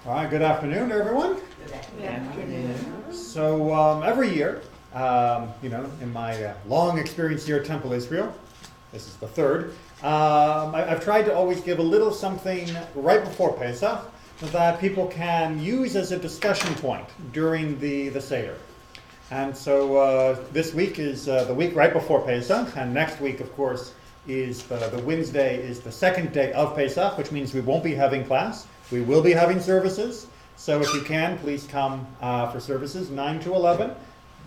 All right, good afternoon, everyone. Good afternoon. So every year, in my long experience here at Temple Israel, this is the third, I've tried to always give a little something right before Pesach that people can use as a discussion point during the seder. And so this week is the week right before Pesach, and next week, of course, is the Wednesday is the second day of Pesach, which means we won't be having class. We will be having services, so if you can, please come for services 9 to 11,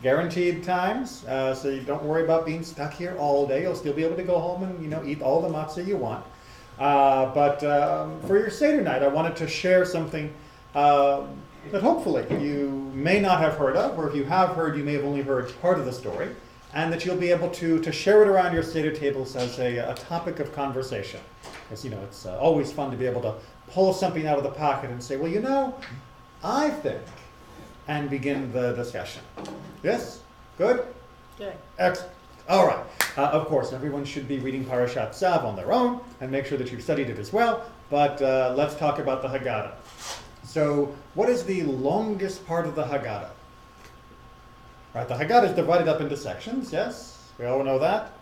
guaranteed times, so you don't worry about being stuck here all day. You'll still be able to go home and eat all the matzah you want. But for your Seder night, I wanted to share something that hopefully you may not have heard of, or if you have heard, you may have only heard part of the story, and that you'll be able to share it around your Seder tables as a topic of conversation. Because, it's always fun to be able to pull something out of the pocket and say, well, I think, and begin the discussion. Yes? Good? Good. Excellent. All right. Of course, everyone should be reading Parashat Tzav on their own, and make sure that you've studied it as well, but let's talk about the Haggadah. So, what is the longest part of the Haggadah? Right, the Haggadah is divided up into sections, yes? We all know that?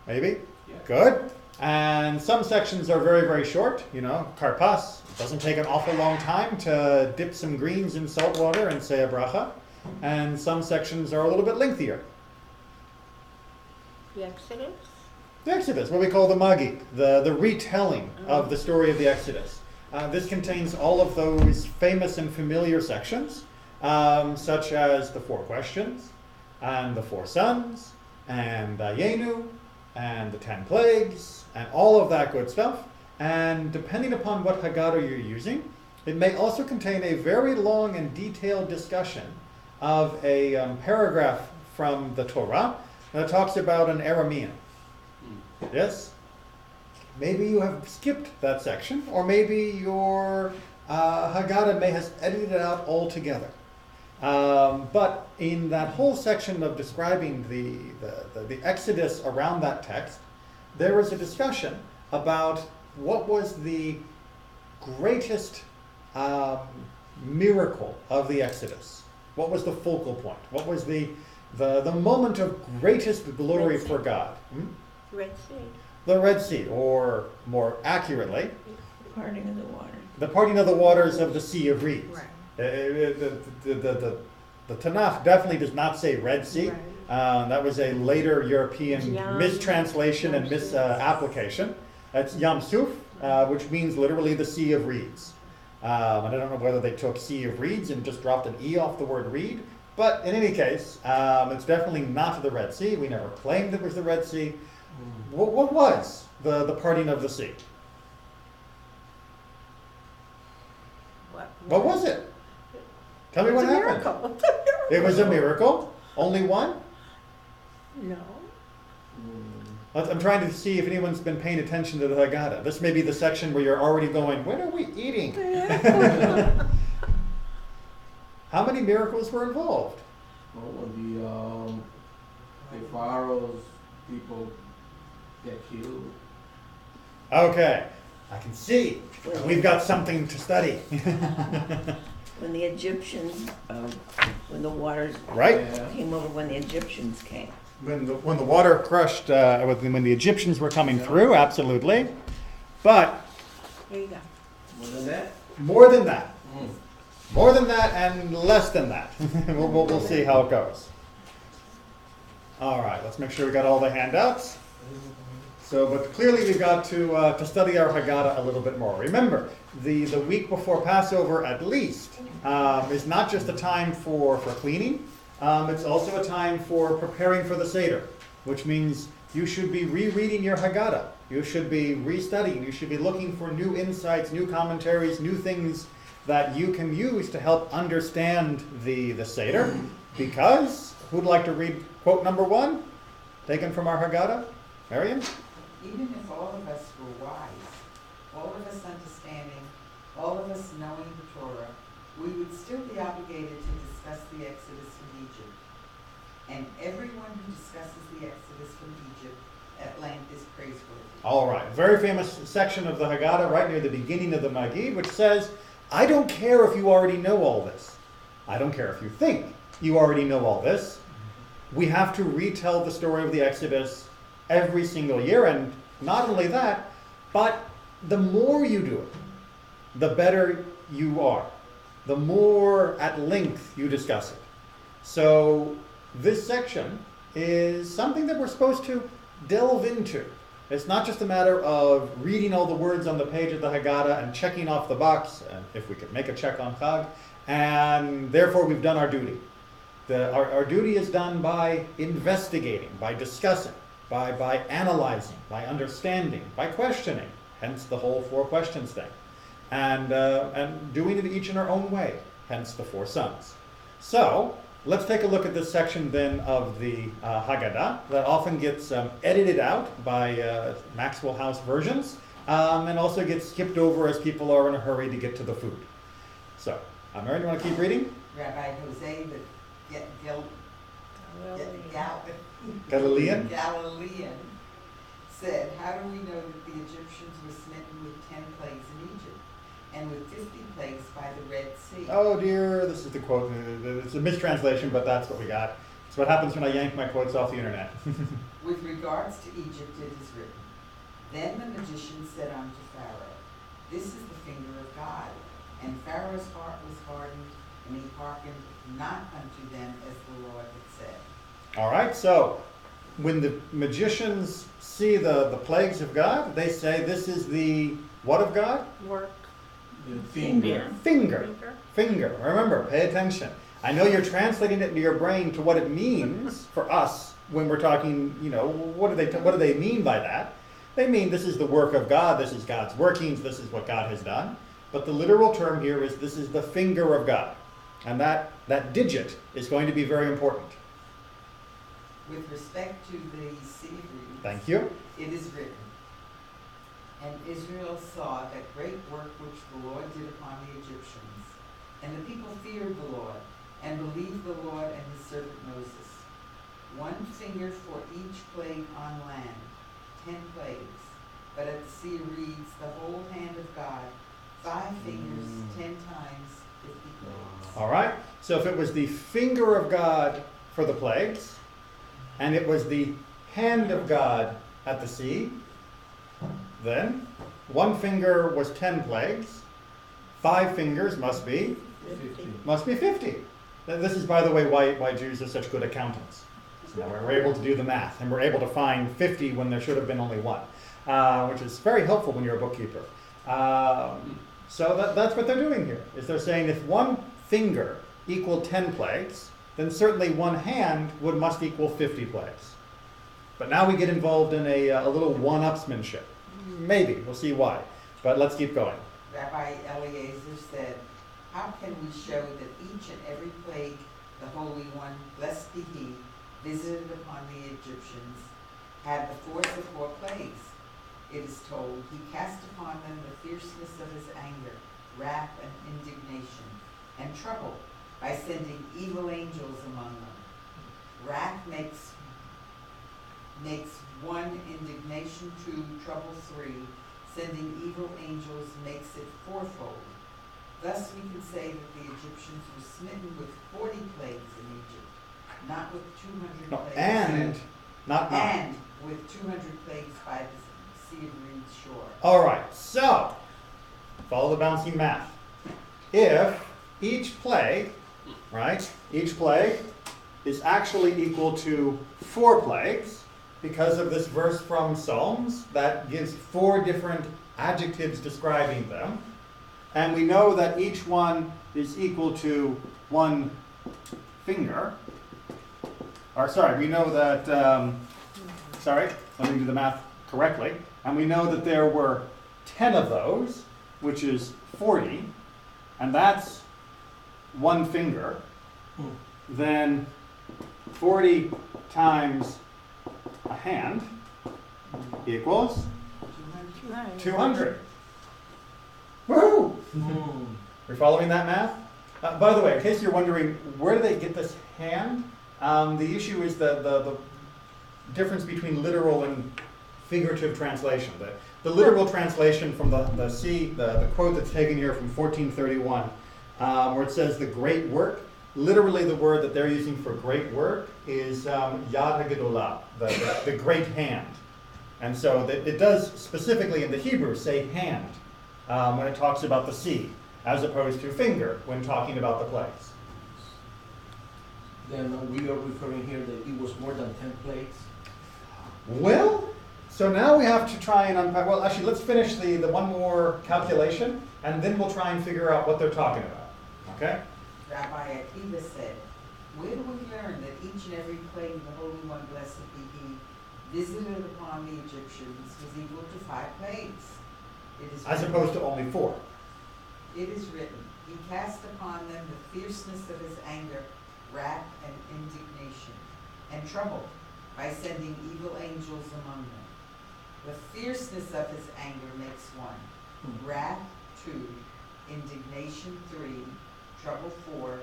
Maybe? Yeah. Good. And some sections are very, very short. Karpas. It doesn't take an awful long time to dip some greens in salt water and say a bracha. And some sections are a little bit lengthier. The Exodus? The Exodus, what we call the Magi, the retelling of the story of the Exodus. This contains all of those famous and familiar sections, such as the 4 questions, and the 4 sons, and Dayenu, and the 10 plagues, and all of that good stuff. And depending upon what Haggadah you're using, it may also contain a very long and detailed discussion of a paragraph from the Torah that talks about an Aramean. Yes? Maybe you have skipped that section, or maybe your Haggadah may have edited it out altogether. But in that whole section of describing the Exodus around that text, there is a discussion about what was the greatest miracle of the Exodus. What was the focal point? What was the moment of greatest glory for God? Red Sea. The Red Sea, or more accurately, The parting of the water. the parting of the waters of the Sea of Reeds. Right. The Tanakh definitely does not say Red Sea. Right. That was a later European Yam. mistranslation and misapplication. That's Yam Suf, which means literally the Sea of Reeds. And I don't know whether they took Sea of Reeds and just dropped an E off the word reed. But in any case, it's definitely not the Red Sea. We never claimed it was the Red Sea. What was the parting of the sea? What was it? Tell me what happened. Miracle. It was a miracle. Only one? No. I'm trying to see if anyone's been paying attention to the Haggadah. This may be the section where you're already going, when are we eating? How many miracles were involved? Well, the Pharaoh's people get killed. Okay, I can see. We've got something to study. When the Egyptians, when the waters Right? came over, when the Egyptians came. When the water crushed, when the Egyptians were coming through, absolutely. But Here you go. More than that? more than that. More than that and less than that. We'll see how it goes. All right, let's make sure we got all the handouts. So, but clearly we've got to study our Haggadah a little bit more. Remember, the week before Passover at least is not just a time for cleaning. It's also a time for preparing for the Seder, which means you should be rereading your Haggadah. You should be restudying. You should be looking for new insights, new commentaries, new things that you can use to help understand the Seder. Because, who'd like to read quote number 1, taken from our Haggadah? Marion? Even if all of us were wise, all of us understanding, all of us knowing the Torah, we would still be obligated to discuss the Exodus from Egypt. And everyone who discusses the Exodus from Egypt at length is praiseworthy. All right, very famous section of the Haggadah right near the beginning of the Magid, which says, I don't care if you already know all this. I don't care if you think you already know all this. We have to retell the story of the Exodus every single year, and not only that, but the more you do it, the better you are. The more at length you discuss it. So this section is something that we're supposed to delve into. It's not just a matter of reading all the words on the page of the Haggadah and checking off the box, and if we could make a check on Chag, and therefore we've done our duty. Our duty is done by investigating, by discussing, by analyzing, by understanding, by questioning, hence the whole 4 questions thing, and doing it each in our own way, hence the 4 sons. So, let's take a look at this section then of the Haggadah that often gets edited out by Maxwell House versions and also gets skipped over as people are in a hurry to get to the food. So, Mary, you want to keep reading? Rabbi Jose, the Galilean? Galilean said, how do we know that the Egyptians were smitten with 10 plagues in Egypt and with 50 plagues by the Red Sea? Oh dear, this is the quote. It's a mistranslation, but that's what we got. It's what happens when I yank my quotes off the internet. With regards to Egypt, it is written, then the magician said unto Pharaoh, this is the finger of God. And Pharaoh's heart was hardened, and he hearkened not unto them as the Lord had said. All right, so when the magicians see the plagues of God, they say this is the what of God? Work. The finger. Finger. Remember, pay attention. I know you're translating it into your brain to what it means for us when we're talking, you know, what do they mean by that? They mean this is the work of God, this is God's workings, this is what God has done. But the literal term here is this is the finger of God. And that digit is going to be very important. With respect to the sea reeds, Thank you. it is written, and Israel saw that great work which the Lord did upon the Egyptians. And the people feared the Lord, and believed the Lord and his servant Moses. 1 finger for each plague on land, 10 plagues. But at the sea reeds, the whole hand of God, 5 fingers, 10 times 50 plagues. All right. So if it was the finger of God for the plagues, and it was the hand of God at the sea, then 1 finger was 10 plagues. 5 fingers must be 50. This is, by the way, why Jews are such good accountants. So now we're able to do the math, and we're able to find 50 when there should have been only 1, which is very helpful when you're a bookkeeper. So that's what they're doing here, is they're saying if 1 finger equaled 10 plagues, then certainly 1 hand must equal 50 plagues. But now we get involved in a little one-upsmanship. Maybe, we'll see why. But let's keep going. Rabbi Eliezer said, how can we show that each and every plague the Holy One, blessed be he, visited upon the Egyptians, had the force of 4 plagues? It is told, he cast upon them the fierceness of his anger, wrath and indignation, and trouble by sending evil angels among them. Wrath makes 1, indignation 2, trouble 3, sending evil angels makes it 4-fold. Thus we can say that the Egyptians were smitten with 40 plagues in Egypt, not with 200 plagues. And with 200 plagues by the Sea of Reeds shore. All right, so follow the bouncing math. If each plague, right, each plague is actually equal to 4 plagues, because of this verse from Psalms that gives 4 different adjectives describing them, and we know that each one is equal to 1 finger, or sorry, we know that, let me do the math correctly, and we know that there were 10 of those, which is 40, and that's 1 finger, then 40 times a hand equals 200. Woohoo! You're following that math? By the way, in case you're wondering, where do they get this hand? The issue is the difference between literal and figurative translation. the literal translation from the quote that's taken here from 1431, where it says the great work. Literally, the word that they're using for great work is yad hagedolah, the great hand. And so it does specifically in the Hebrew say hand when it talks about the sea, as opposed to finger when talking about the plagues. Then we are referring here that it was more than 10 plagues. Well, so now we have to try and unpack. Well, actually, let's finish the one more calculation, and then we'll try and figure out what they're talking about. Okay? Rabbi Akiva said, "Where do we learn that each and every plague the Holy One, blessed be He, visited upon the Egyptians was equal to 5 plagues? It is As written- opposed to only 4. It is written, He cast upon them the fierceness of His anger, wrath, and indignation, and trouble by sending evil angels among them. The fierceness of His anger makes 1, wrath 2, indignation 3, trouble 4,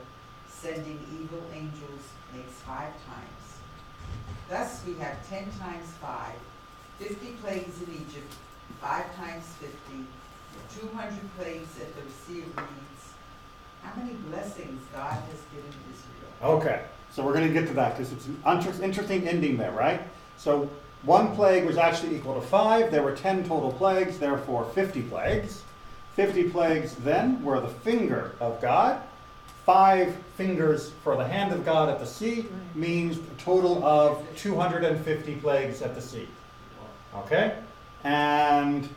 sending evil angels makes 5 times. Thus we have 10 times 5, 50 plagues in Egypt, 5 times 50, 200 plagues at the Sea of Reeds. How many blessings God has given Israel?" Okay, so we're going to get to that because it's an interesting ending there, right? So 1 plague was actually equal to 5. There were 10 total plagues, therefore 50 plagues. 50 plagues then were the finger of God. 5 fingers for the hand of God at the sea means a total of 250 plagues at the sea. Okay? And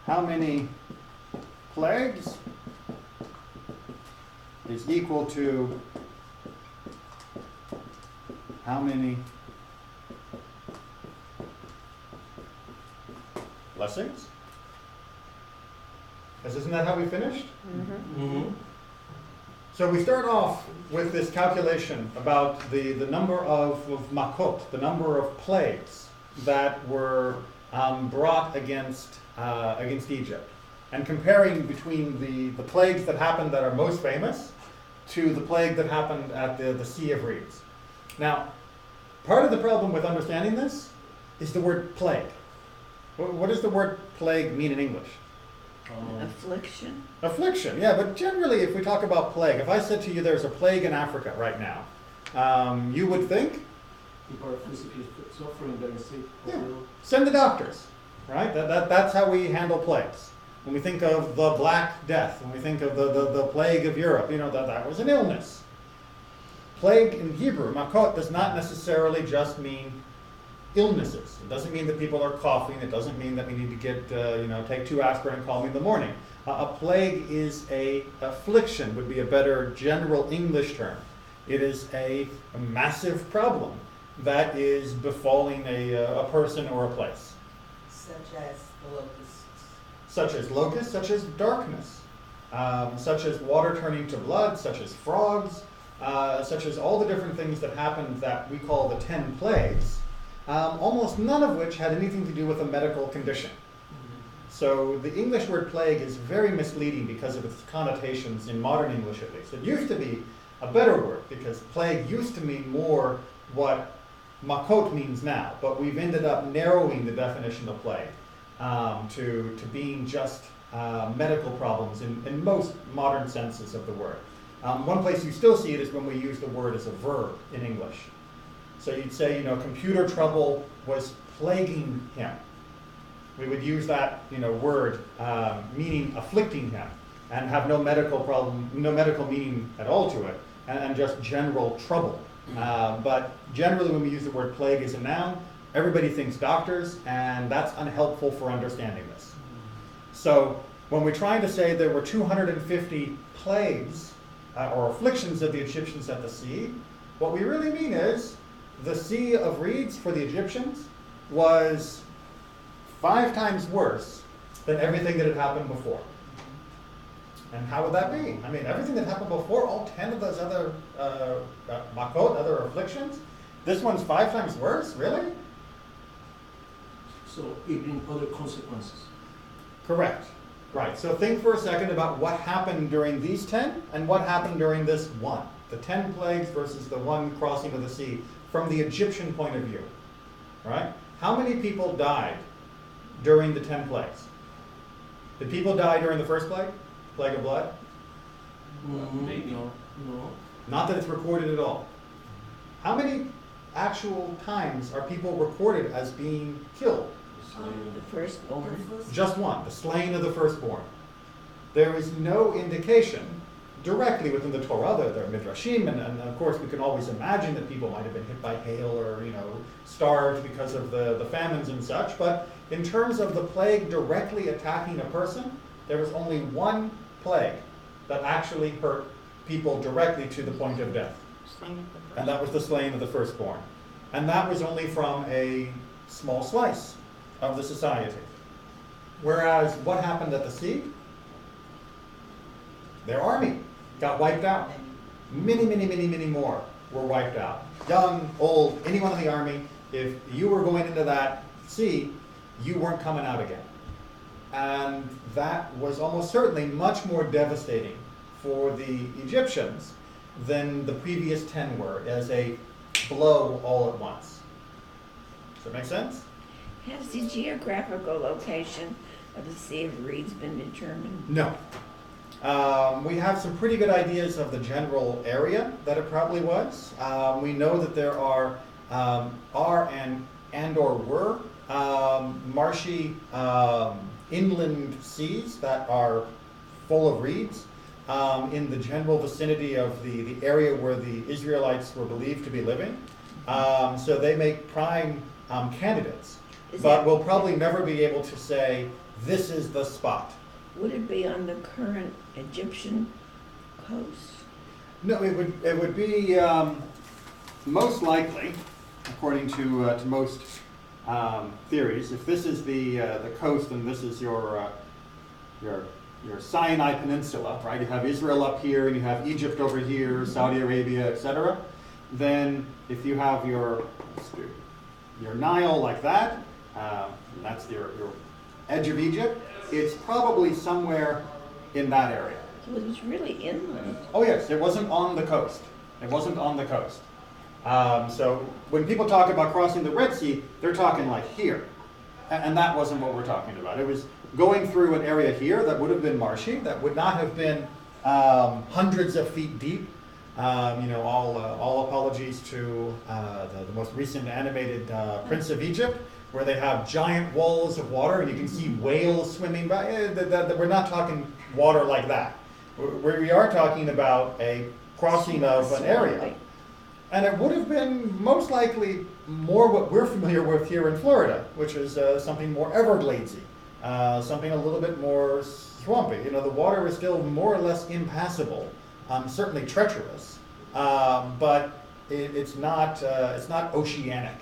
how many plagues is equal to how many blessings? Because isn't that how we finished? Mm-hmm. So we start off with this calculation about the number of makot, the number of plagues that were brought against Egypt, and comparing between the plagues that happened that are most famous to the plague that happened at the Sea of Reeds. Now, part of the problem with understanding this is the word plague. What does the word plague mean in English? Affliction. Affliction, yeah, but generally if we talk about plague, if I said to you there's a plague in Africa right now, you would think, People are physically suffering, they're sick. Yeah. Send the doctors, right? That's how we handle plagues. When we think of the Black Death, when we think of the plague of Europe, that was an illness. Plague in Hebrew, makot, does not necessarily just mean illnesses. It doesn't mean that people are coughing. It doesn't mean that we need to get, take 2 aspirin and call me in the morning. A plague is a affliction, would be a better general English term. It is a massive problem that is befalling a person or a place. Such as the locusts. Such as locusts, such as darkness, such as water turning to blood, such as frogs, such as all the different things that happened that we call the 10 plagues. Almost none of which had anything to do with a medical condition. So the English word plague is very misleading because of its connotations in modern English at least. It used to be a better word because plague used to mean more what makot means now, but we've ended up narrowing the definition of plague to being just medical problems in most modern senses of the word. One place you still see it is when we use the word as a verb in English. So you'd say, computer trouble was plaguing him. We would use that, word meaning afflicting him, and have no medical problem, no medical meaning at all to it, and just general trouble. But generally, when we use the word plague as a noun, everybody thinks doctors, and that's unhelpful for understanding this. So when we're trying to say there were 250 plagues or afflictions of the Egyptians at the sea, what we really mean is the Sea of Reeds for the Egyptians was 5 times worse than everything that had happened before. And how would that be? I mean, everything that happened before, all 10 of those other makot, other afflictions, this one's 5 times worse? Really? So even other consequences. Correct. Right. So think for a second about what happened during these 10 and what happened during this one. The 10 plagues versus the one crossing of the sea from the Egyptian point of view. Right? How many people died during the 10 plagues? Did people die during the first plague? Plague of blood? Maybe. No. Not that it's recorded at all. How many actual times are people recorded as being killed? The firstborn. Just one, the slaying of the firstborn. There is no indication directly within the Torah. There are midrashim, and of course we can always imagine that people might have been hit by hail or starved because of the famines and such. But in terms of the plague directly attacking a person, there was only one plague that actually hurt people directly to the point of death. And that was the slaying of the firstborn. And that was only from a small slice of the society. Whereas what happened at the sea? Their army got wiped out. Many more were wiped out. Young, old, anyone in the army, if you were going into that sea, you weren't coming out again. And that was almost certainly much more devastating for the Egyptians than the previous 10 were, as a blow all at once. Does that make sense? Has the geographical location of the Sea of Reeds been determined? No. We have some pretty good ideas of the general area that it probably was. We know that there are or were marshy inland seas that are full of reeds in the general vicinity of the area where the Israelites were believed to be living. So they make prime candidates. But we'll probably never be able to say, this is the spot. Would it be on the current Egyptian coast? No, it would be most likely, according to most theories, if this is the coast and this is your Sinai Peninsula, right? You have Israel up here and you have Egypt over here, Saudi Arabia, etc. Then if you have your Nile like that, that's your edge of Egypt, it's probably somewhere in that area. So it was really inland. Oh yes, it wasn't on the coast. It wasn't on the coast. So when people talk about crossing the Red Sea, they're talking like here. And that wasn't what we're talking about. It was going through an area here that would have been marshy, that would not have been hundreds of feet deep. All apologies to the most recent animated Prince of Egypt, where they have giant walls of water and you can see whales swimming by. We're not talking water like that. We are talking about a crossing of an area. And it would have been most likely more what we're familiar with here in Florida, which is something more Evergladesy, something a little bit more swampy. The water is still more or less impassable, certainly treacherous, but it's not oceanic.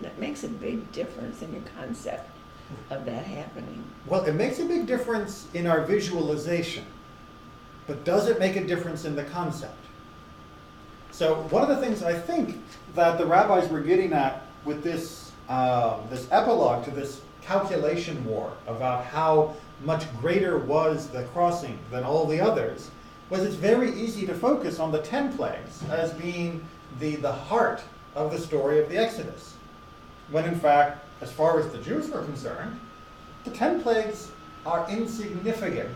That makes a big difference in your concept of that happening. Well, it makes a big difference in our visualization, but does it make a difference in the concept? So one of the things I think that the rabbis were getting at with this epilogue to this calculation war about how much greater was the crossing than all the others was it's very easy to focus on the 10 plagues as being the heart of the story of the Exodus. When in fact, as far as the Jews were concerned, the 10 plagues are insignificant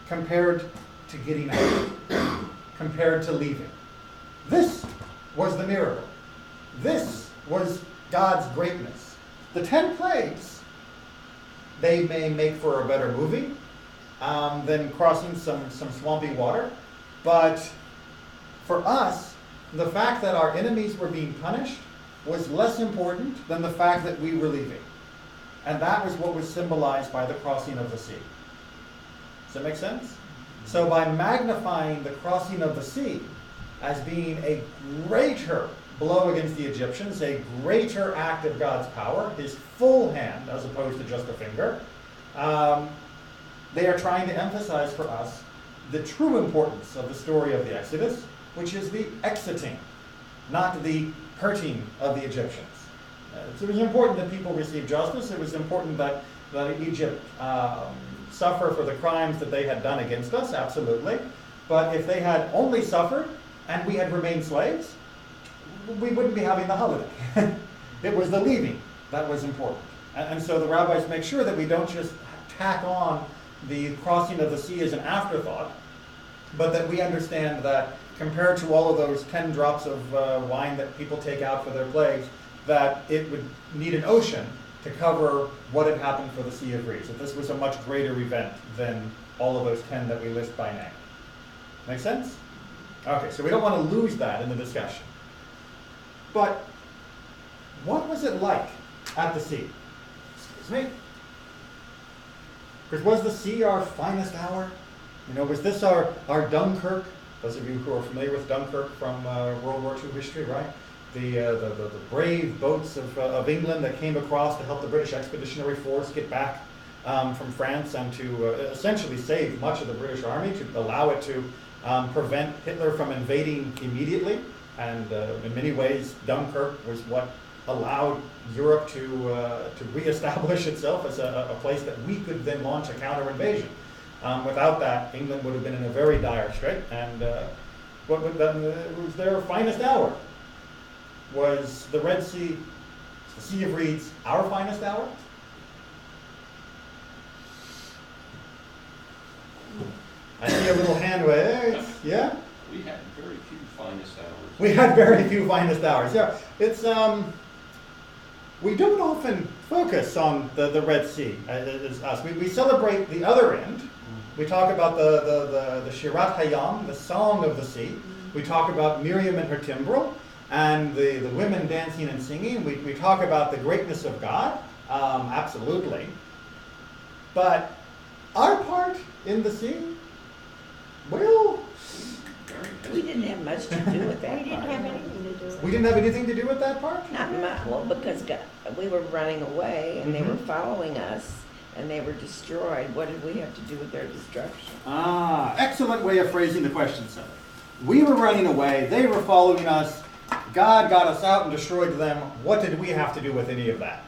compared to getting out, compared to leaving. This was the miracle. This was God's greatness. The 10 plagues, they may make for a better movie than crossing some swampy water, but for us, the fact that our enemies were being punished was less important than the fact that we were leaving. And that was what was symbolized by the crossing of the sea. Does that make sense? So by magnifying the crossing of the sea as being a greater blow against the Egyptians, a greater act of God's power, his full hand as opposed to just a finger, they are trying to emphasize for us the true importance of the story of the Exodus, which is the exiting, not the hurting of the Egyptians. So it was important that people receive justice. It was important that Egypt suffer for the crimes that they had done against us, absolutely. But if they had only suffered and we had remained slaves, we wouldn't be having the holiday. It was the leaving that was important. And so the rabbis make sure that we don't just tack on the crossing of the sea as an afterthought, but that we understand that compared to all of those 10 drops of wine that people take out for their plagues, that it would need an ocean to cover what had happened for the Sea of Reeds. That this was a much greater event than all of those 10 that we list by name. Make sense? Okay, so we don't want to lose that in the discussion. But what was it like at the sea? Excuse me? Because was the sea our finest hour? You know, was this our Dunkirk? Those of you who are familiar with Dunkirk from World War II history, right? The brave boats of England that came across to help the British Expeditionary Force get back from France and to essentially save much of the British Army, to allow it to prevent Hitler from invading immediately. And in many ways, Dunkirk was what allowed Europe to reestablish itself as a place that we could then launch a counter-invasion. Without that, England would have been in a very dire strait, and what would then was their finest hour? Was the Red Sea, the Sea of Reeds, our finest hour? I see a little hand wave. Yeah? We had very few finest hours. We had very few finest hours. Yeah, it's we don't often focus on the Red Sea as us. We celebrate the other end. We talk about the Shirat Hayam, the song of the sea. We talk about Miriam and her timbrel, and the women dancing and singing. We talk about the greatness of God, absolutely. But our part in the sea, well, We didn't have much to do with that We didn't part. have anything to do with it. we didn't have anything to do with that part? Not much, well, because we were running away and they were following us and they were destroyed. What did we have to do with their destruction? Ah, excellent way of phrasing the question, Sally. We were running away, they were following us, God got us out and destroyed them. What did we have to do with any of that?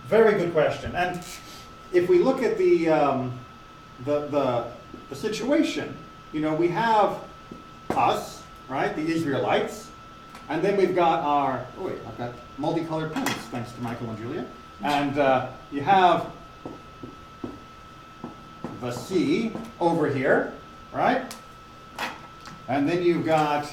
Very good question. And if we look at the situation, you know, we have us, right, the Israelites, and then we've got our, oh wait, I've got multicolored pens, thanks to Michael and Julia. And you have the sea over here, right? And then you've got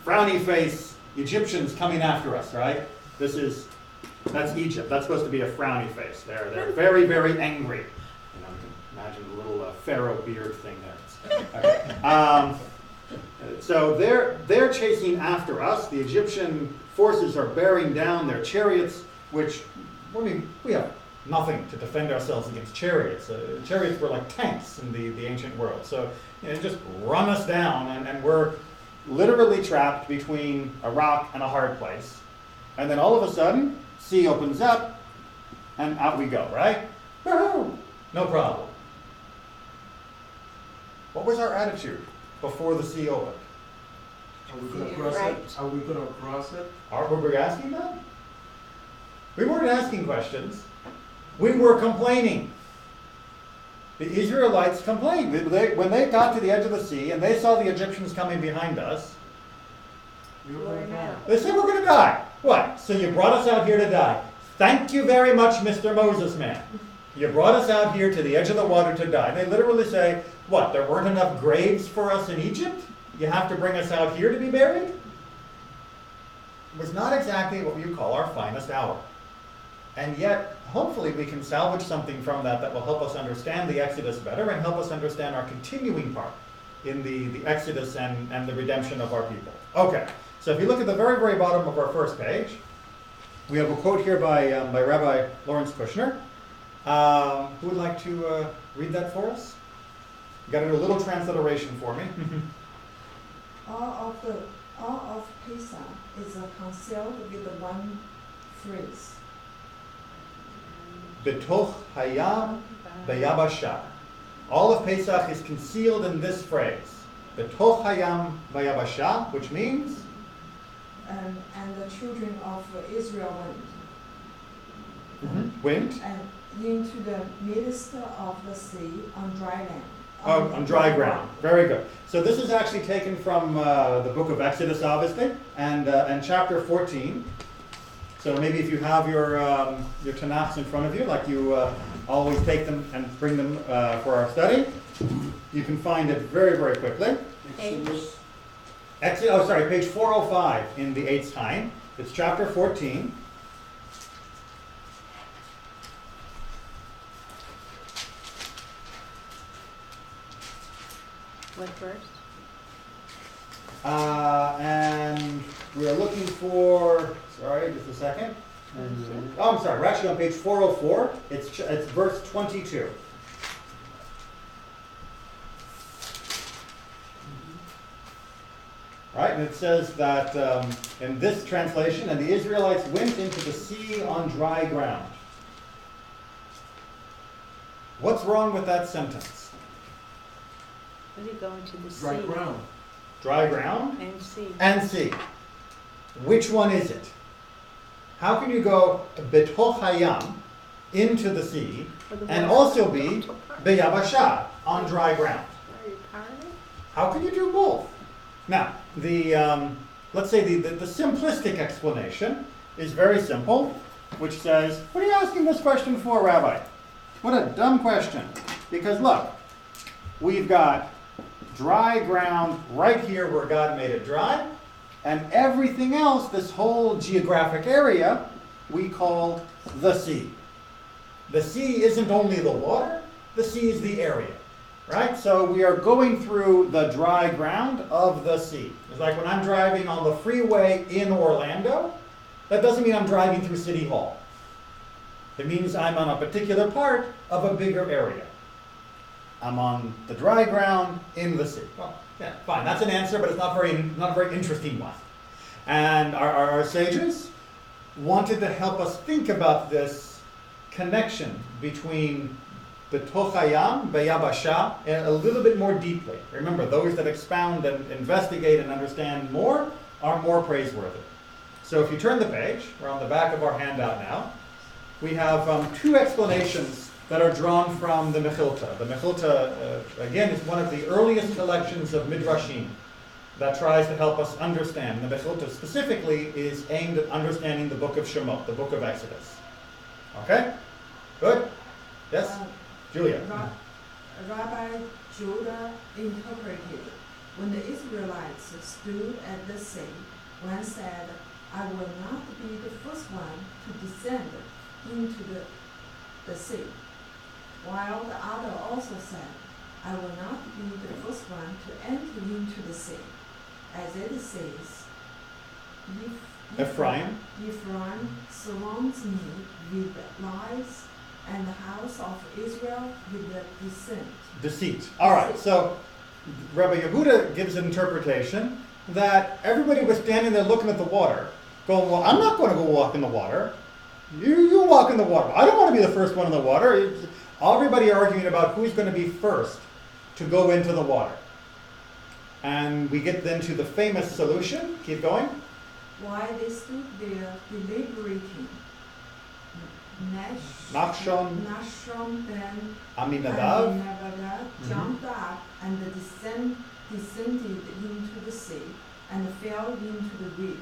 frowny face Egyptians coming after us, right? That's Egypt. That's supposed to be a frowny face. They're very, very angry. You know, you can imagine the little pharaoh beard thing there. Okay. So they're chasing after us. The Egyptian forces are bearing down their chariots, which, I mean, we have nothing to defend ourselves against chariots. Chariots were like tanks in the ancient world. So, you know, just run us down, and we're literally trapped between a rock and a hard place. And then all of a sudden, sea opens up, and out we go, right? Woo-hoo! No problem. What was our attitude before the sea opened? Are we gonna cross Right. it? Are we gonna cross it? Were we asking that? We weren't asking questions. We were complaining. The Israelites complained. When they got to the edge of the sea and they saw the Egyptians coming behind us, We were We're gonna not. die. they said, we're going to die. What? So you brought us out here to die. Thank you very much, Mr. Moses man. You brought us out here to the edge of the water to die. They literally say, what, there weren't enough graves for us in Egypt? You have to bring us out here to be buried? It was not exactly what you call our finest hour. And yet, hopefully we can salvage something from that will help us understand the Exodus better and help us understand our continuing part in the Exodus and the redemption of our people. Okay, so if you look at the very, very bottom of our first page, we have a quote here by Rabbi Lawrence Kushner. Who would like to read that for us? You got to do a little transliteration for me. All of Pesach is concealed with one phrase. Betoch hayam vayabasha. All of Pesach is concealed in this phrase. Betoch hayam vayabasha, which means? And the children of Israel went Went. and into the midst of the sea on dry land, Oh, on dry ground. Very good. So this is actually taken from the book of Exodus, obviously, and chapter 14. So maybe if you have your Tanakhs in front of you, like you always take them and bring them for our study, you can find it very, very quickly. Exodus. Page 405 in the Eitz Chaim. It's chapter 14. What verse? And we're looking for, sorry, just a second. Oh, I'm sorry, we're actually on page 404. It's verse 22. Right, and it says that in this translation, and the Israelites went into the sea on dry ground. What's wrong with that sentence? What do you go into the sea? Dry ground. Dry ground And sea. and sea. Which one is it? How can you go betoch hayam, into the sea, Or the and water. also be beyabasha, on dry ground? Are you parallel? How can you do both? Now, let's say the simplistic explanation is very simple, which says, what are you asking this question for, Rabbi? What a dumb question. Because look, we've got dry ground right here where God made it dry, and everything else, this whole geographic area, we call the sea. The sea isn't only the water, the sea is the area. Right? So we are going through the dry ground of the sea. It's like when I'm driving on the freeway in Orlando, that doesn't mean I'm driving through City Hall. It means I'm on a particular part of a bigger area. I'm on the dry ground in the sea. Well, yeah, fine. That's an answer, but it's not a very interesting one. And our sages wanted to help us think about this connection between betoch hayam, beyabasha, a little bit more deeply. Remember, those that expound and investigate and understand more are more praiseworthy. So if you turn the page, we're on the back of our handout now, we have two explanations that are drawn from the Mechilta. The Mechilta, again, is one of the earliest collections of Midrashim that tries to help us understand. The Mechilta specifically is aimed at understanding the book of Shemot, the book of Exodus. Okay? Good? Yes? Julia. Rabbi Judah interpreted, when the Israelites stood at the sea, one said, I will not be the first one to descend into the sea, while the other also said, I will not be the first one to enter into the sea. As it says, Ephraim surrounds me with lies, and the house of Israel with the Deceit. All right, so Rabbi Yehuda gives an interpretation that everybody was standing there looking at the water, going, well, I'm not going to go walk in the water. You walk in the water. I don't want to be the first one in the water. Everybody arguing about who's going to be first to go into the water. And we get then to the famous solution. Keep going. While they stood there deliberating, Nachshon ben Aminadav jumped up and descended into the sea and fell into the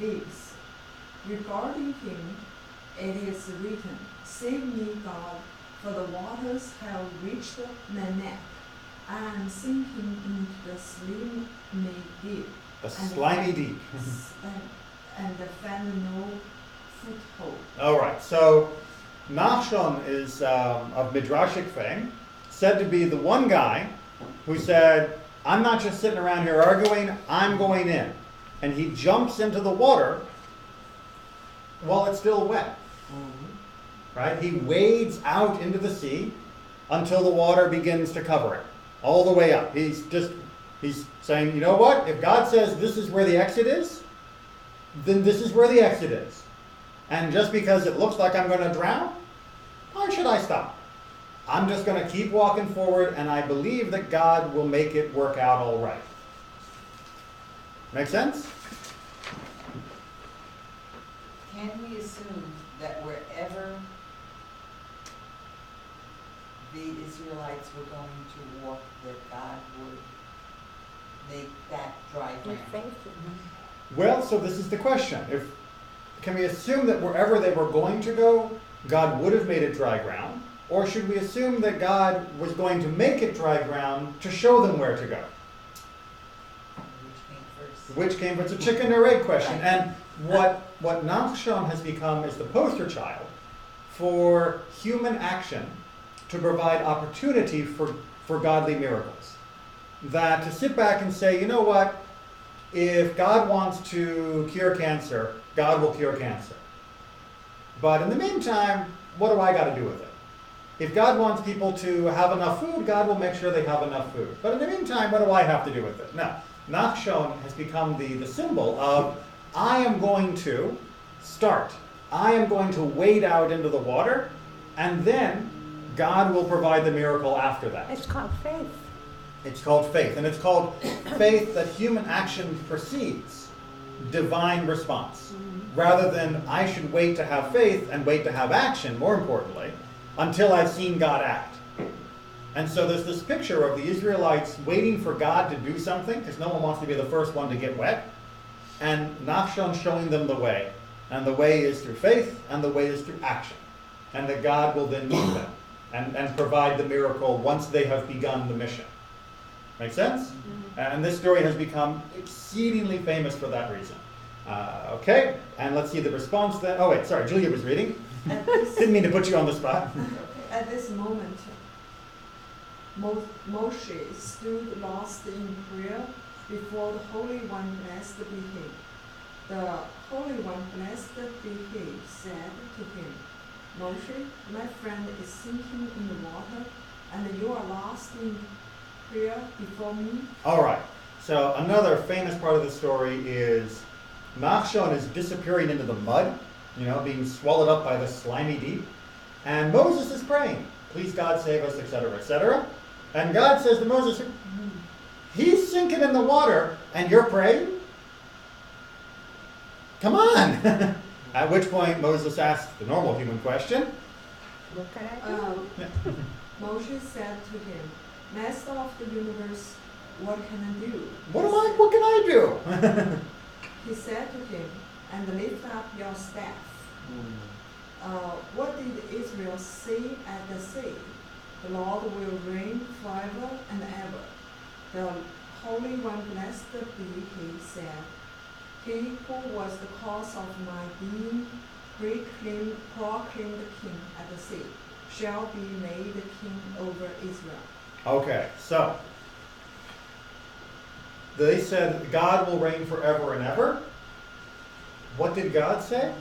waves. Regarding him, it is written, Save me, God, for the waters have reached my neck. I am sinking into the slimy deep. The slimy deep. and find no foothold. All right, so Nachshon is of Midrashic fame, said to be the one guy who said, I'm not just sitting around here arguing, I'm going in. And he jumps into the water while it's still wet. Right? He wades out into the sea until the water begins to cover it, all the way up. He's saying, you know what? If God says this is where the exit is, then this is where the exit is. And just because it looks like I'm going to drown, why should I stop? I'm just going to keep walking forward, and I believe that God will make it work out all right. Make sense? Can we assume that wherever the Israelites were going to walk, that God would make that dry With ground? faith in him. Well, so this is the question. Can we assume that wherever they were going to go, God would have made it dry ground? Or should we assume that God was going to make it dry ground to show them where to go? Which came first? It's a chicken or egg question. Right. And what Nachshon has become is the poster child for human action to provide opportunity for godly miracles. That to sit back and say, you know what, if God wants to cure cancer, God will cure cancer. But in the meantime, what do I got to do with it? If God wants people to have enough food, God will make sure they have enough food. But in the meantime, what do I have to do with it? No. Nachshon has become the symbol of, I am going to start. I am going to wade out into the water, and then God will provide the miracle after that. It's called faith. It's called faith, and it's called faith that human action precedes divine response. Rather than I should wait to have faith and wait to have action, more importantly, until I've seen God act. And so there's this picture of the Israelites waiting for God to do something, because no one wants to be the first one to get wet, and Nachshon showing them the way. And the way is through faith, and the way is through action. And that God will then meet them and provide the miracle once they have begun the mission. Make sense? And this story has become exceedingly famous for that reason. Okay, and let's see the response then. Oh wait, sorry, Julia was reading. Didn't mean to put you on the spot. At this moment, Moshe stood lost in prayer before the Holy One, blessed be He. The Holy One, blessed be He, said to him, Moshe, my friend is sinking in the water, and you are lost in prayer before me. All right, so another famous part of the story is Nachshon is disappearing into the mud, being swallowed up by the slimy deep. And Moses is praying, please God save us, etc., etc. And God says to Moses, he's sinking in the water and you're praying? Come on! At which point Moses asked the normal human question. What can I do? Moshe said to him, Master of the universe, what can I do? What can I do? He said to him, and lift up your staff. What did Israel say at the sea? The Lord will reign forever and ever. The Holy One, blessed be He, said, He who was the cause of my being proclaimed king at the sea, shall be made king over Israel. Okay, so they said God will reign forever and ever. What did God say?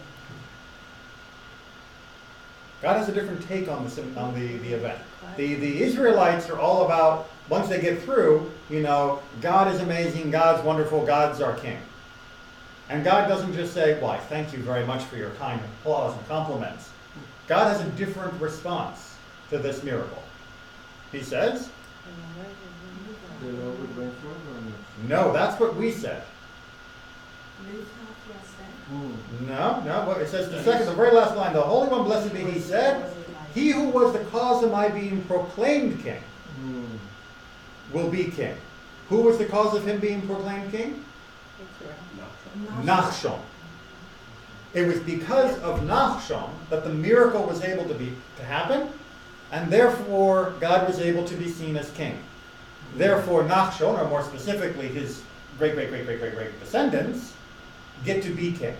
God has a different take on the event. The Israelites are all about, once they get through, God is amazing, God's wonderful, God's our king. And God doesn't just say, why, thank you very much for your kind applause and compliments. God has a different response to this miracle. He says, The Lord would reign forever on this. no, that's what we said. Lift up your staff. No, it says the very last line, the Holy One, blessed be He, said, He who was the cause of my being proclaimed king will be king. Who was the cause of him being proclaimed king? Nachshon. It was because of Nachshon that the miracle was able to happen, and therefore God was able to be seen as king. Therefore Nachshon, or more specifically his great descendants, get to be king.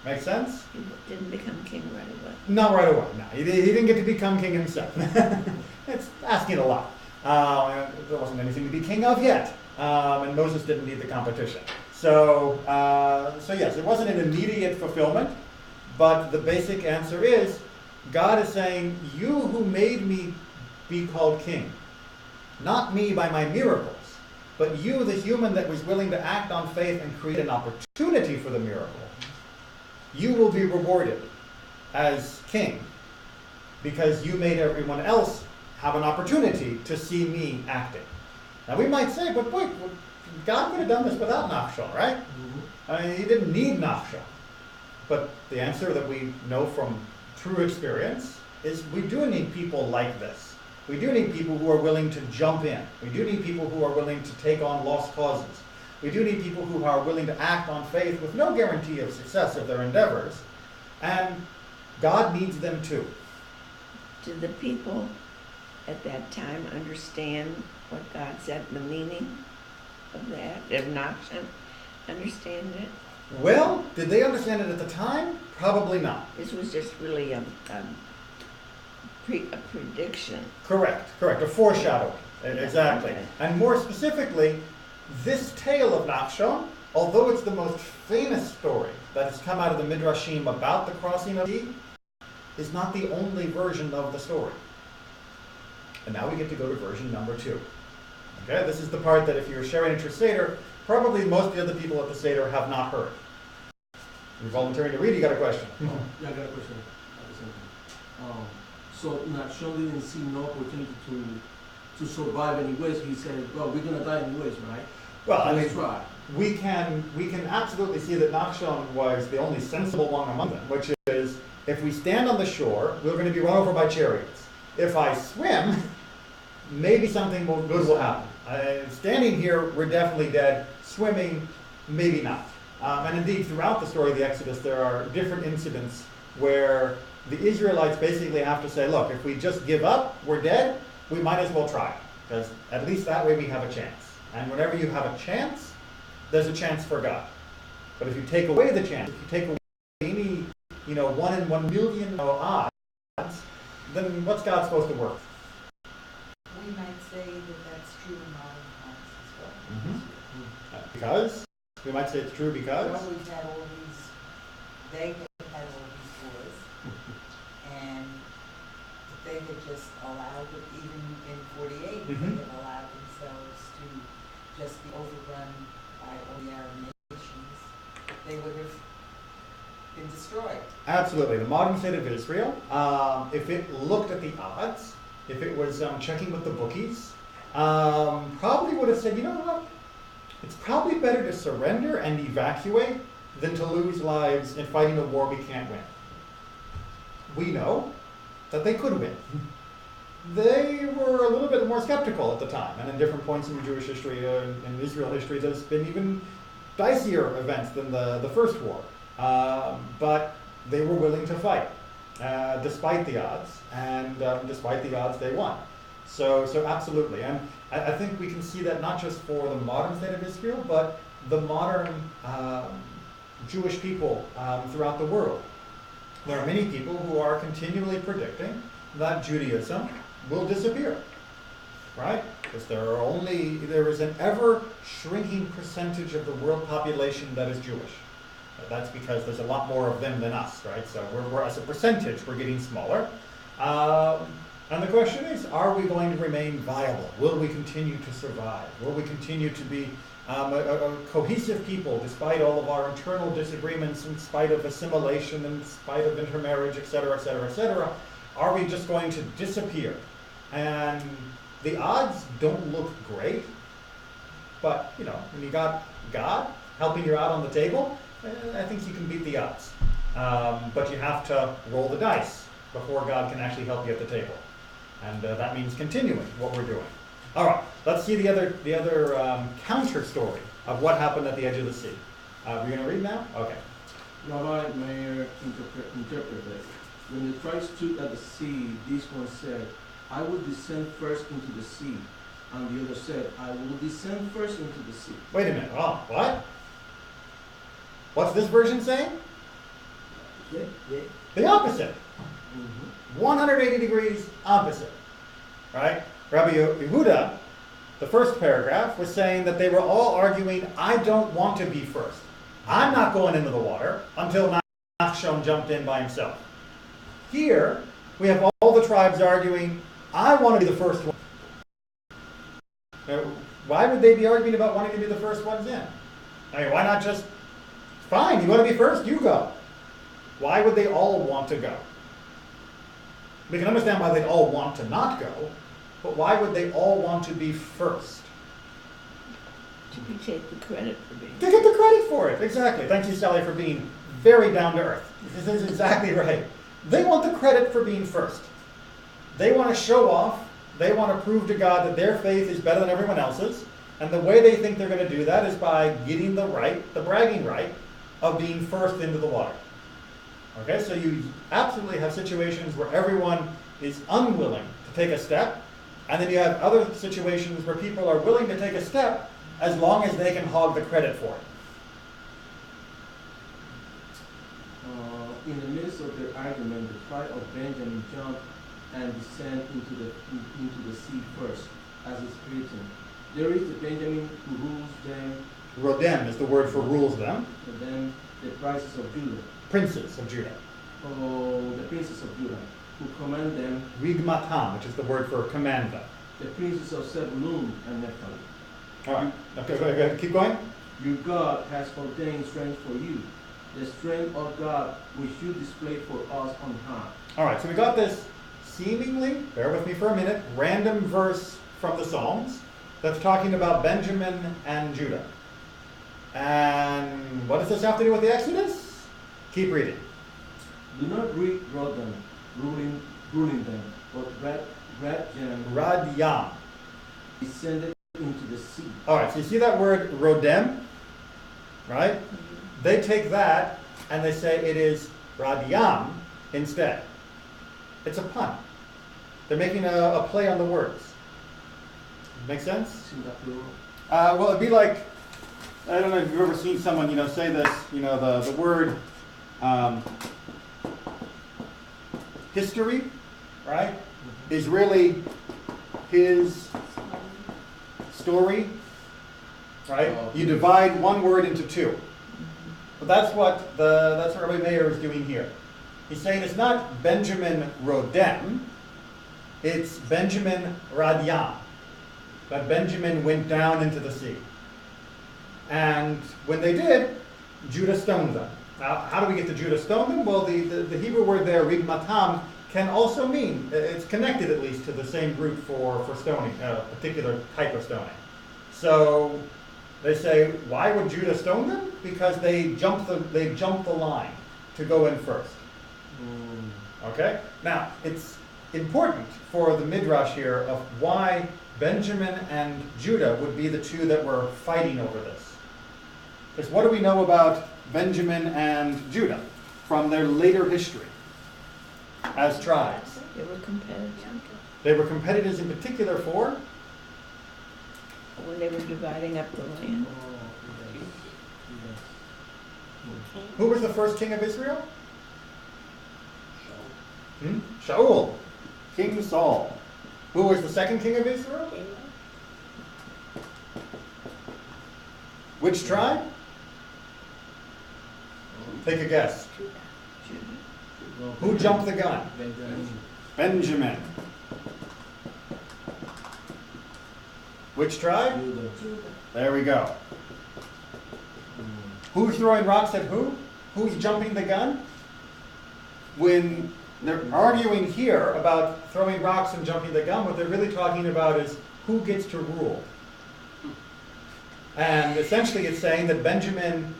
Make sense? He didn't become king right away. Not right away, no. He didn't get to become king himself. It's asking a lot. There wasn't anything to be king of yet. And Moses didn't need the competition. So yes, it wasn't an immediate fulfillment, but the basic answer is, God is saying, you who made me be called king, not me by my miracles, but you, the human that was willing to act on faith and create an opportunity for the miracle, you will be rewarded as king because you made everyone else have an opportunity to see me acting. Now we might say, but wait, God could have done this without Nachshon, right? I mean, he didn't need Nachshon. But the answer that we know from true experience is we do need people like this. We do need people who are willing to jump in. We do need people who are willing to take on lost causes. We do need people who are willing to act on faith with no guarantee of success of their endeavors. And God needs them too. Did the people at that time understand what God said, the meaning of that? Did not understand it? Well, did they understand it at the time? Probably not. This was just really a prediction. Correct. A foreshadowing. Exactly. Okay. And more specifically, this tale of Nachshon, although it's the most famous story that has come out of the Midrashim about the crossing of the sea, is not the only version of the story. And now we get to go to version number 2. Okay, this is the part that if you're sharing at your seder, probably most of the other people at the seder have not heard. You're volunteering to read, you got a question? Yeah, I got a question at the same time. So Nachshon didn't see no opportunity to survive anyways. He said, well, we're going to die anyways, right? Well, I Let's mean, try. we can absolutely see that Nachshon was the only sensible one among them, which is, if we stand on the shore, we're going to be run over by chariots. If I swim, maybe something good will happen. Standing here, we're definitely dead. Swimming, maybe not. And indeed, throughout the story of the Exodus, there are different incidents where the Israelites basically have to say, look, if we just give up, we're dead, we might as well try. Because at least that way we have a chance. And whenever you have a chance, there's a chance for God. But if you take away the chance, if you take away any 1 in 1 million odds, then what's God supposed to work? We might say that that's true in modern times as well. Because? We might say it's true because? Well, we've had all these, they have had all these wars, and if they had just allowed it, even in 48, if they had allowed themselves to just be overrun by all the Arab nations, they would have been destroyed. Absolutely. The modern state of Israel, if it looked at the odds, if it was checking with the bookies, probably would have said, you know what? It's probably better to surrender and evacuate than to lose lives in fighting a war we can't win. We know that they could win. They were a little bit more skeptical at the time, and in different points in Jewish history and Israel history, there's been even dicier events than the first war. But they were willing to fight, despite the odds, and despite the odds, they won. So absolutely, and I think we can see that not just for the modern state of Israel, but the modern Jewish people throughohout the world. There are many people who are continually predicting that Judaism will disappear, right? Because there is an ever shrinking percentage of the world population that is Jewish. That's because there's a lot more of them than us, right? So we're as a percentage, we're getting smaller. And the question is, are we going to remain viable? Will we continue to survive? Will we continue to be a cohesive people despite all of our internal disagreements, in spite of assimilation, in spite of intermarriage, et cetera, et cetera, et cetera? Are we just going to disappear? And the odds don't look great, but when you got God helping you out on the table, I think you can beat the odds. But you have to roll the dice before God can actually help you at the table. And that means continuing what we're doing. All right, let's see the other counter story of what happened at the edge of the sea. We're going to read now? Okay. Rabbi Meir interpreted, when the tribes stood at the sea, this one said, I will descend first into the sea. And the other said, I will descend first into the sea. Wait a minute. Oh, what? What's this version saying? The opposite. 180 degrees opposite, right? Rabbi Yehuda, the first paragraph, was saying that they were all arguing, I don't want to be first. I'm not going into the water until Nachshon jumped in by himself. Here, we have all the tribes arguing, I want to be the first one. Now, why would they be arguing about wanting to be the first ones in? I mean, why not just, fine, you want to be first, you go. Why would they all want to go? We can understand why they'd all want to not go, but why would they all want to be first? To take the credit for being. To get the credit for it, exactly. Thank you, Sally, for being very down to earth. This is exactly right. they want the credit for being first. They want to show off. They want to prove to God that their faith is better than everyone else's. And the way they think they're going to do that is by getting the bragging right of being first into the water. Okay, so you absolutely have situations where everyone is unwilling to take a step, and then you have other situations where people are willing to take a step as long as they can hog the credit for it. In the midst of their argument, the tribe of Benjamin jumped and descended into the sea first, as is written. There is the Benjamin who rules them. Rodem is the word for rules them. And then the princes of Judah. Princes of Judah. Oh, the princes of Judah, who command them. Rigmatam, which is the word for command them. The princes of Zebulun and Naphtali. All right. Okay, go ahead. Keep going. Your God has ordained strength for you, the strength of God which you display for us on high. All right, so we got this seemingly, bear with me for a minute, random verse from the Psalms that's talking about Benjamin and Judah. And what does this have to do with the Exodus? Keep reading. Do not read Rodem, ruling them, but Radyam. descended into the sea. All right, so you see that word rodem, right? They take that and they say it is radyam instead. It's a pun. They're making a play on the words. Make sense? Well, it'd be like, I don't know if you've ever seen someone, say this, the word history, right, is really his story, right? Oh. You divide one word into two. But that's what Rabbi Meir is doing here. He's saying it's not Benjamin Rodem, it's Benjamin Radyam. But Benjamin went down into the sea. And when they did, Judah stoned them. Now, how do we get to Judah stoned them? Well, the Hebrew word there, rigmatam, can also mean, it's connected at least to the same root for stoning, a particular type of stoning. So they say, why would Judah stone them? Because they jumped the line to go in first. Okay? Now, it's important for the Midrash here of why Benjamin and Judah would be the two that were fighting over this. Because what do we know about Benjamin and Judah from their later history as tribes? They were competitive. They were competitors in particular for? When they were dividing up the land. Who was the first king of Israel? Shaul. King Saul. Who was the second king of Israel? Which tribe? Take a guess. Judah. Who jumped the gun? Benjamin. Which tribe? Judah. There we go. Who's throwing rocks at who? Who's jumping the gun? When they're arguing here about throwing rocks and jumping the gun, what they're really talking about is who gets to rule. And essentially it's saying that Benjamin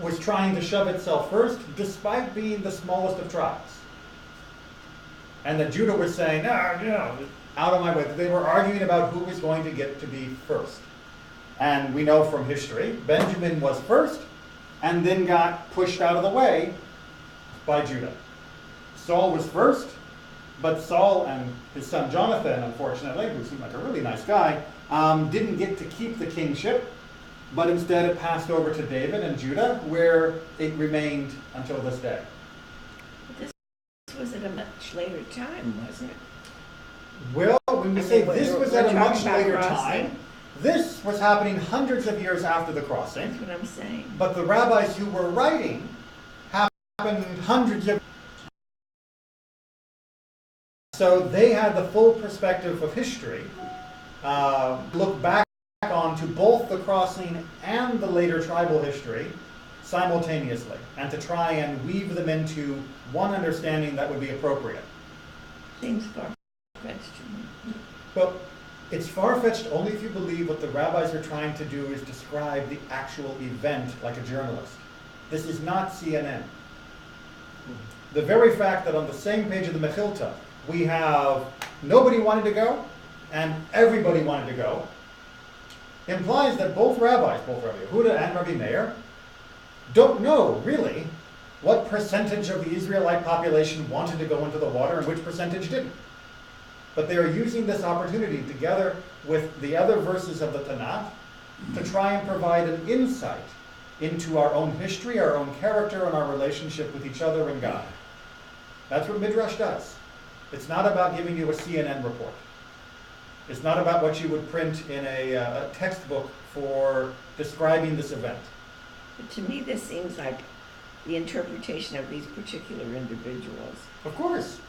was trying to shove itself first despite being the smallest of tribes. And that Judah was saying, no, out of my way. They were arguing about who was going to get to be first. And we know from history, Benjamin was first and then got pushed out of the way by Judah. Saul was first, but Saul and his son Jonathan, unfortunately, who seemed like a really nice guy, didn't get to keep the kingship, but instead it passed over to David and Judah, where it remained until this day. This was at a much later time, wasn't it? Well, when we say this was at a we're much talking about later crossing. time, this was happening hundreds of years after the crossing, That's what I'm saying. but the rabbis who were writing happened hundreds of. So they had the full perspective of history, look back onto both the crossing and the later tribal history simultaneously, and to try and weave them into one understanding that would be appropriate. Seems far-fetched to me. But it's far-fetched only if you believe what the rabbis are trying to do is describe the actual event like a journalist. This is not CNN. the very fact that on the same page of the Mechilta, we have nobody wanted to go and everybody wanted to go, implies that both rabbis, both Rabbi Yehuda and Rabbi Meir, don't know really what percentage of the Israelite population wanted to go into the water and which percentage didn't. But they are using this opportunity together with the other verses of the Tanakh to try and provide an insight into our own history, our own character, and our relationship with each other and God. That's what Midrash does. It's not about giving you a CNN report. It's not about what you would print in a textbook for describing this event. But to me, this seems like the interpretation of these particular individuals. Of course.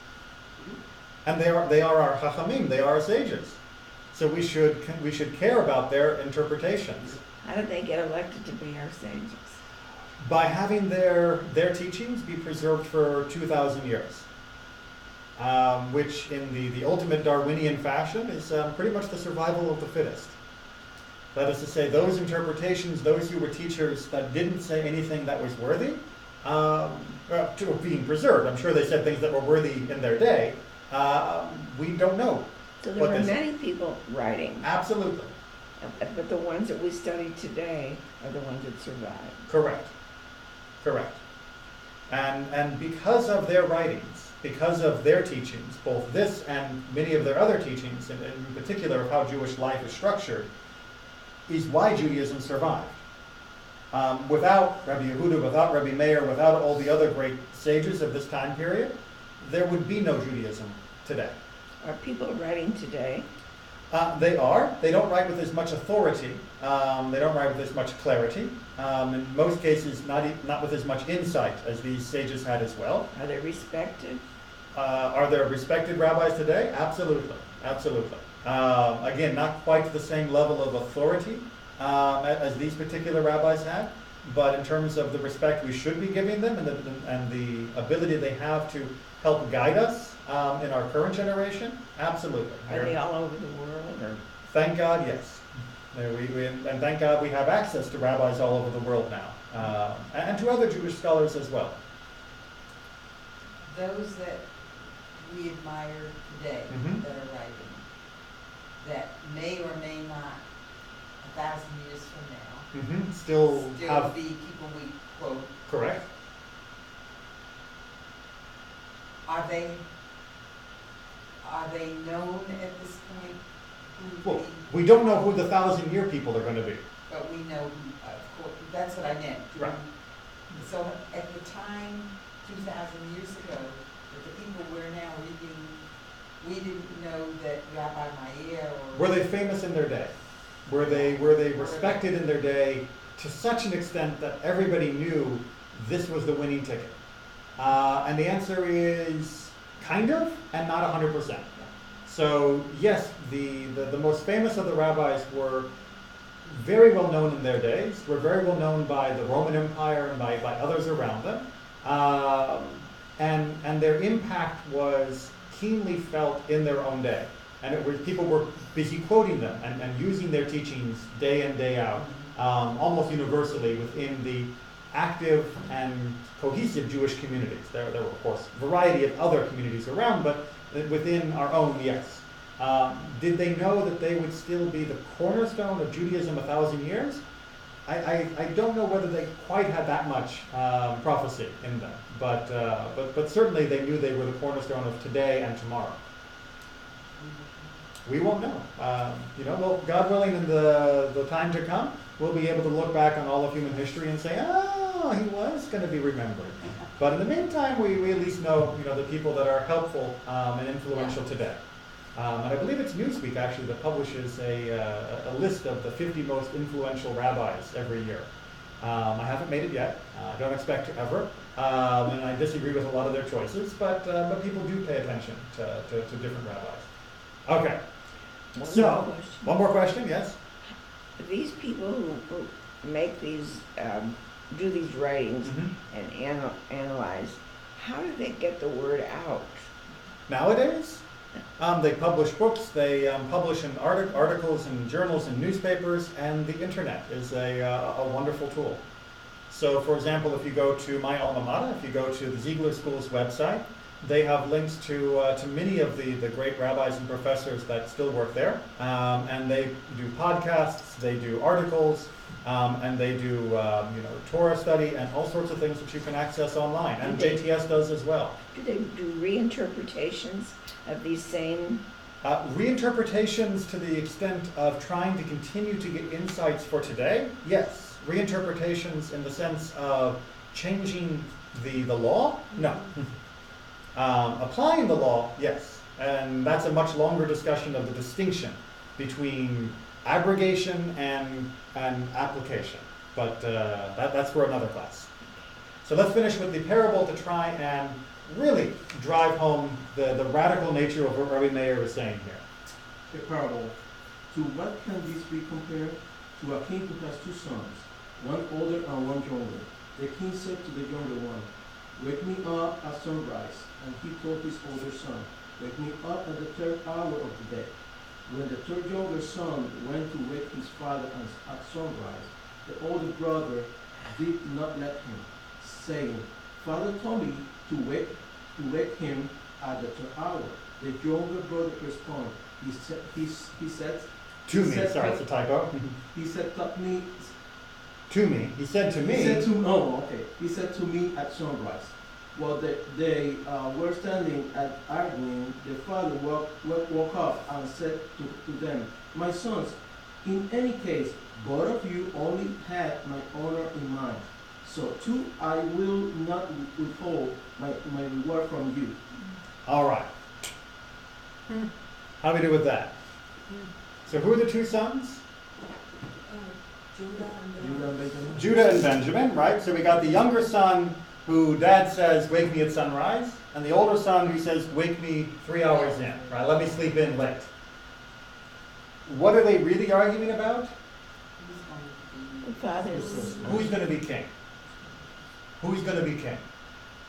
And they are our Chachamim, they are our sages. So we should care about their interpretations. How did they get elected to be our sages? By having their teachings be preserved for 2,000 years. Which in the ultimate Darwinian fashion is pretty much the survival of the fittest. That is to say, those interpretations, those who were teachers that didn't say anything that was worthy, to being preserved. I'm sure they said things that were worthy in their day. We don't know. So there were many people writing. Absolutely. But the ones that we study today are the ones that survived. Correct. Correct. And because of their writings, because of their teachings, both this and many of their other teachings, in particular of how Jewish life is structured, is why Judaism survived. Without Rabbi Yehuda, without Rabbi Meir, without all the other great sages of this time period, there would be no Judaism today. Are people writing today? They are. They don't write with as much authority. They don't write with as much clarity. In most cases, not with as much insight as these sages had as well. Are they respected? Are there respected rabbis today? Absolutely. Absolutely. Again, not quite to the same level of authority as these particular rabbis had, but in terms of the respect we should be giving them and the ability they have to help guide us in our current generation, absolutely. Are they all over the world? Or? Thank God, yes. And thank God we have access to rabbis all over the world now, and to other Jewish scholars as well. Those that we admire today, Mhm. that are writing, that may or may not, 1,000 years from now, Still have, be people we quote. correct? Are they known at this point who Well, we don't know who the 1,000-year people are going to be. but we know who, of course, that's what I meant. Right. So at the time, 2,000 years ago, that the people we're now reading, we didn't know that Rabbi Meir or... Were they famous in their day? Were they respected in their day to such an extent that everybody knew this was the winning ticket? And the answer is kind of, and not 100%. So yes, the most famous of the rabbis were very well known in their days, were very well known by the Roman Empire and by others around them. And their impact was keenly felt in their own day. And people were busy quoting them and using their teachings day in, day out, almost universally within the active and cohesive Jewish communities. There were, of course, a variety of other communities around, but within our own, yes. Did they know that they would still be the cornerstone of Judaism 1,000 years? I don't know whether they quite had that much prophecy in them, but certainly they knew they were the cornerstone of today and tomorrow. We won't know. Well, God willing, in the time to come, we'll be able to look back on all of human history and say, oh, he was going to be remembered. But in the meantime, we at least know, the people that are helpful and influential today. And I believe it's Newsweek, actually, that publishes a list of the 50 most influential rabbis every year. I haven't made it yet. I don't expect to ever. And I disagree with a lot of their choices, but people do pay attention to different rabbis. Okay. One more question, yes? These people who make these, do these writings and analyze, how do they get the word out? Nowadays, they publish books, they publish in articles in journals and newspapers, and the internet is a wonderful tool. So for example, if you go to my alma mater, if you go to the Ziegler School's website, they have links to many of the great rabbis and professors that still work there. And they do podcasts, they do articles, and they do Torah study and all sorts of things that you can access online. And JTS does as well. Do they do reinterpretations of these same? Reinterpretations to the extent of trying to continue to get insights for today, yes. Reinterpretations in the sense of changing the law, no. Applying the law, yes. And that's a much longer discussion of the distinction between abrogation and application. But that's for another class. So let's finish with the parable to try and really drive home the radical nature of what Rabbi Meir is saying here. A parable. To what can this be compared? To a king who has two sons, one older and one younger. The king said to the younger one, "Wake me up at sunrise." And he told his older son, "Wake me up at the third hour of the day." When the third younger son went to wake his father at sunrise, the older brother did not let him, saying, "Father told me to wake him at the third hour." The younger brother responded, he said, To me, said- sorry, it's a typo. he said to me, To me, he said to me. He said to me at sunrise. While they were standing and arguing, the father woke up and said to them, "My sons, in any case, both of you only had my honor in mind. So too I will not withhold my reward from you." All right. How do we do with that? So who are the two sons? Judah and Judah and Benjamin. Judah and Benjamin, right? So we got the younger son who dad says, "Wake me at sunrise," and the older son who says, "Wake me 3 hours in," right? Let me sleep in late. What are they really arguing about? The father's. Who's going to be king? Who's going to be king?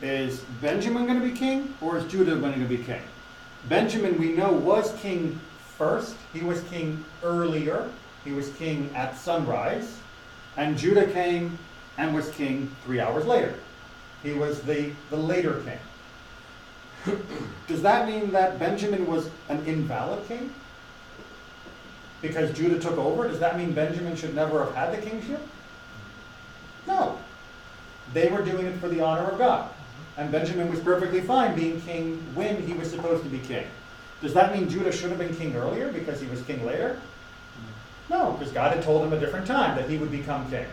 Is Benjamin going to be king, or is Judah going to be king? Benjamin, we know, was king first. He was king earlier. He was king at sunrise. And Judah came and was king 3 hours later. He was the later king. Does that mean that Benjamin was an invalid king? Because Judah took over? Does that mean Benjamin should never have had the kingship? No. They were doing it for the honor of God. And Benjamin was perfectly fine being king when he was supposed to be king. Does that mean Judah should have been king earlier because he was king later? No, because God had told him a different time that he would become king.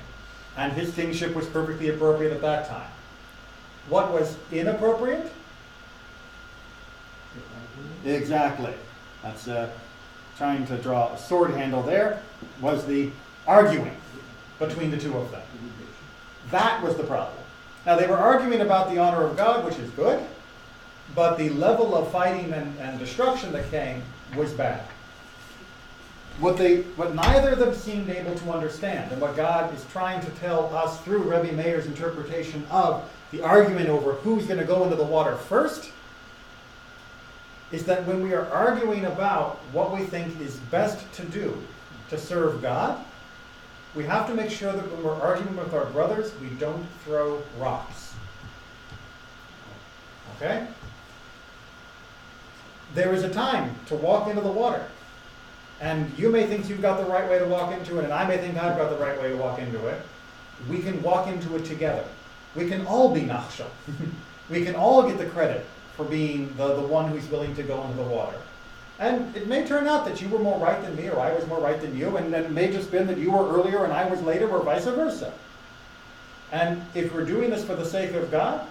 And his kingship was perfectly appropriate at that time. What was inappropriate? Exactly. That's trying to draw a sword handle there, was the arguing between the two of them. That was the problem. Now they were arguing about the honor of God, which is good, but the level of fighting and destruction that came was bad. What neither of them seemed able to understand, and what God is trying to tell us through Rebbe Meir's interpretation of the argument over who's going to go into the water first, is that when we are arguing about what we think is best to do to serve God, we have to make sure that when we're arguing with our brothers, we don't throw rocks. Okay? There is a time to walk into the water. And you may think you've got the right way to walk into it, and I may think I've got the right way to walk into it. We can walk into it together. We can all be nachshel. We can all get the credit for being the one who's willing to go into the water. And it may turn out that you were more right than me, or I was more right than you, and it may just been that you were earlier and I was later, or vice versa. And if we're doing this for the sake of God,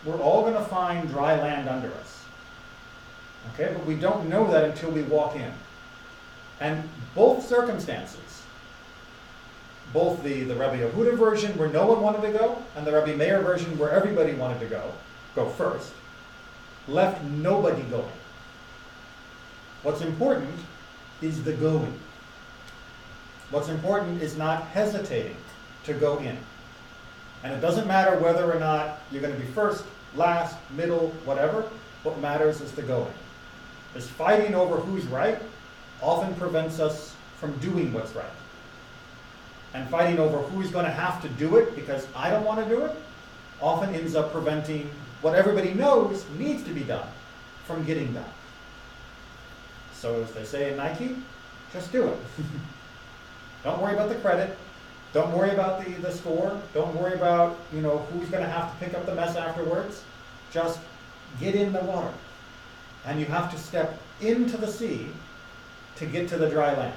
we're all going to find dry land under us. Okay, but we don't know that until we walk in. And both circumstances, both the Rabbi Yehuda version where no one wanted to go, and the Rabbi Meir version where everybody wanted to go first, left nobody going. What's important is the going. What's important is not hesitating to go in. And it doesn't matter whether or not you're going to be first, last, middle, whatever. What matters is the going. This fighting over who's right often prevents us from doing what's right. and fighting over who's going to have to do it because I don't want to do it often ends up preventing what everybody knows needs to be done from getting done. So as they say in Nike, just do it. Don't worry about the credit. Don't worry about the score. Don't worry about, who's going to have to pick up the mess afterwards. Just get in the water. And you have to step into the sea to get to the dry land.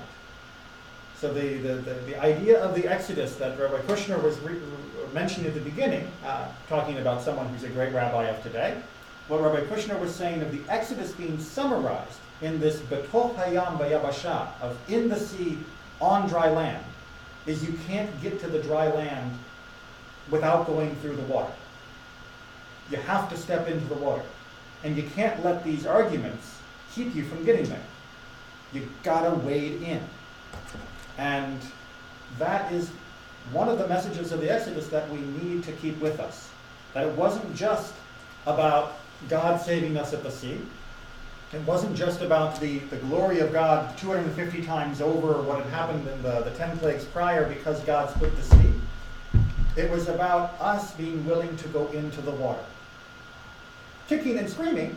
So the idea of the Exodus that Rabbi Kushner was mentioning at the beginning, talking about someone who's a great rabbi of today, what Rabbi Kushner was saying of the Exodus being summarized in this betoch hayam bayabasha, of in the sea on dry land, is you can't get to the dry land without going through the water. You have to step into the water. And you can't let these arguments keep you from getting there. You've got to wade in. And that is one of the messages of the Exodus that we need to keep with us. That it wasn't just about God saving us at the sea. It wasn't just about the glory of God 250 times over what had happened in the 10 plagues prior because God split the sea. It was about us being willing to go into the water. Kicking and screaming,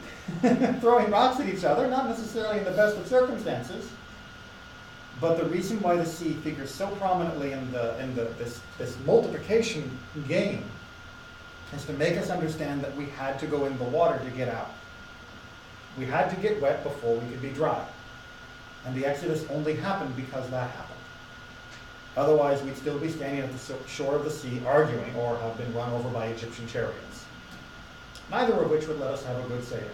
throwing rocks at each other, not necessarily in the best of circumstances. But the reason why the sea figures so prominently in this multiplication game is to make us understand that we had to go in the water to get out. We had to get wet before we could be dry. And the Exodus only happened because that happened. Otherwise, we'd still be standing at the shore of the sea arguing or have been run over by Egyptian chariots. Neither of which would let us have a good seder.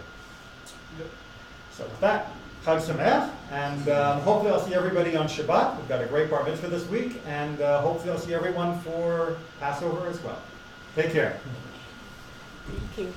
So with that, Chag Sameach, and hopefully I'll see everybody on Shabbat. We've got a great bar mitzvah this week, and hopefully I'll see everyone for Passover as well. Take care. Thank you.